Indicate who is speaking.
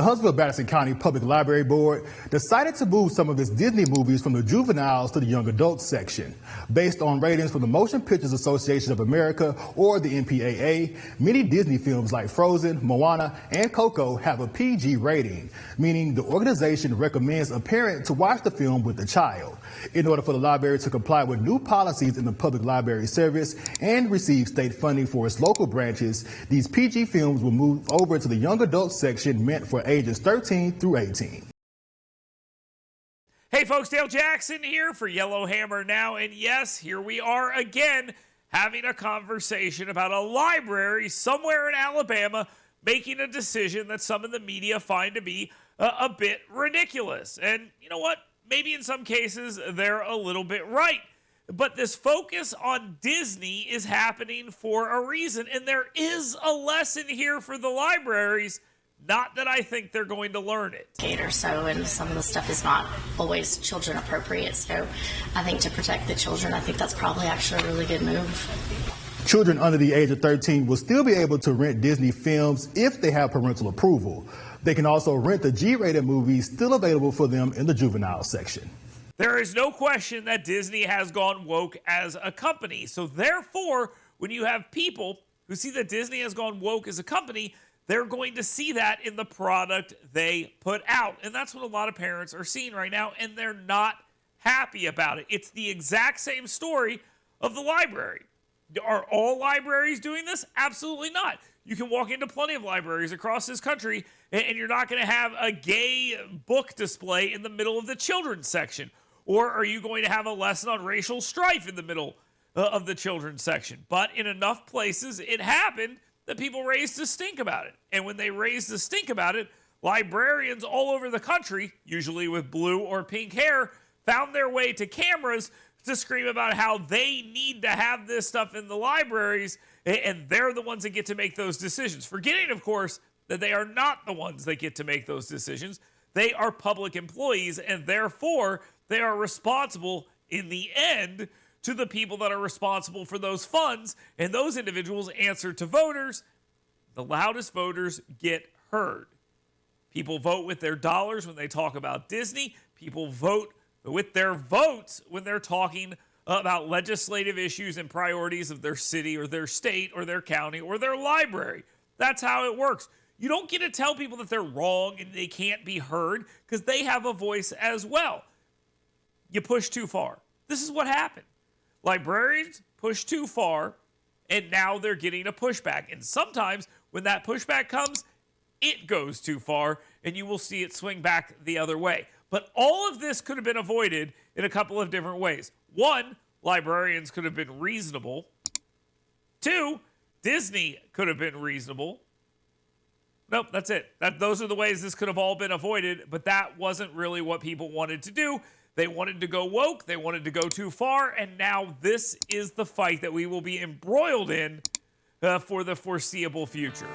Speaker 1: The Huntsville-Madison County Public Library Board decided to move some of its Disney movies from the juveniles to the young adults section. Based on ratings from the Motion Pictures Association of America, or the MPAA, many Disney films like Frozen, Moana, and Coco have a PG rating, meaning the organization recommends a parent to watch the film with the child. In order for the library to comply with new policies in the public library service and receive state funding for its local branches, these PG films will move over to the young adults section meant for ages 13 through 18.
Speaker 2: Hey folks, Dale Jackson here for Yellowhammer Now, and yes, here we are again having a conversation about a library somewhere in Alabama making a decision that some in the media find to be a bit ridiculous. And you know what? Maybe in some cases they're a little bit right. But this focus on Disney is happening for a reason, and there is a lesson here for the libraries. Not that I think they're going to learn it.
Speaker 3: Or so, and some of the stuff is not always children appropriate. So I think to protect the children, I think that's probably actually a really good move.
Speaker 1: Children under the age of 13 will still be able to rent Disney films if they have parental approval. They can also rent the G-rated movies still available for them in the juvenile section.
Speaker 2: There is no question that Disney has gone woke as a company. So therefore, when you have people who see that Disney has gone woke as a company, they're going to see that in the product they put out. And that's what a lot of parents are seeing right now, and they're not happy about it. It's the exact same story of the library. Are all libraries doing this? Absolutely not. You can walk into plenty of libraries across this country, and you're not going to have a gay book display in the middle of the children's section. Or are you going to have a lesson on racial strife in the middle of the children's section? But in enough places, it happened that people raised a stink about it. And when they raised a stink about it, librarians all over the country, usually with blue or pink hair, found their way to cameras to scream about how they need to have this stuff in the libraries, and they're the ones that get to make those decisions. Forgetting, of course, that they are not the ones that get to make those decisions. They are public employees, and therefore they are responsible in the end to the people that are responsible for those funds, and those individuals answer to voters. The loudest voters get heard. People vote with their dollars when they talk about Disney. People vote with their votes when they're talking about legislative issues and priorities of their city or their state or their county or their library. That's how it works. You don't get to tell people that they're wrong and they can't be heard because they have a voice as well. You push too far. This is what happened. Librarians push too far, and now they're getting a pushback. And sometimes when that pushback comes, it goes too far, and you will see it swing back the other way. But all of this could have been avoided in a couple of different ways. One, librarians could have been reasonable. Two, Disney could have been reasonable. Nope, that's it. Those are the ways this could have all been avoided, but that wasn't really what people wanted to do. They wanted to go woke, they wanted to go too far, and now this is the fight that we will be embroiled in for the foreseeable future.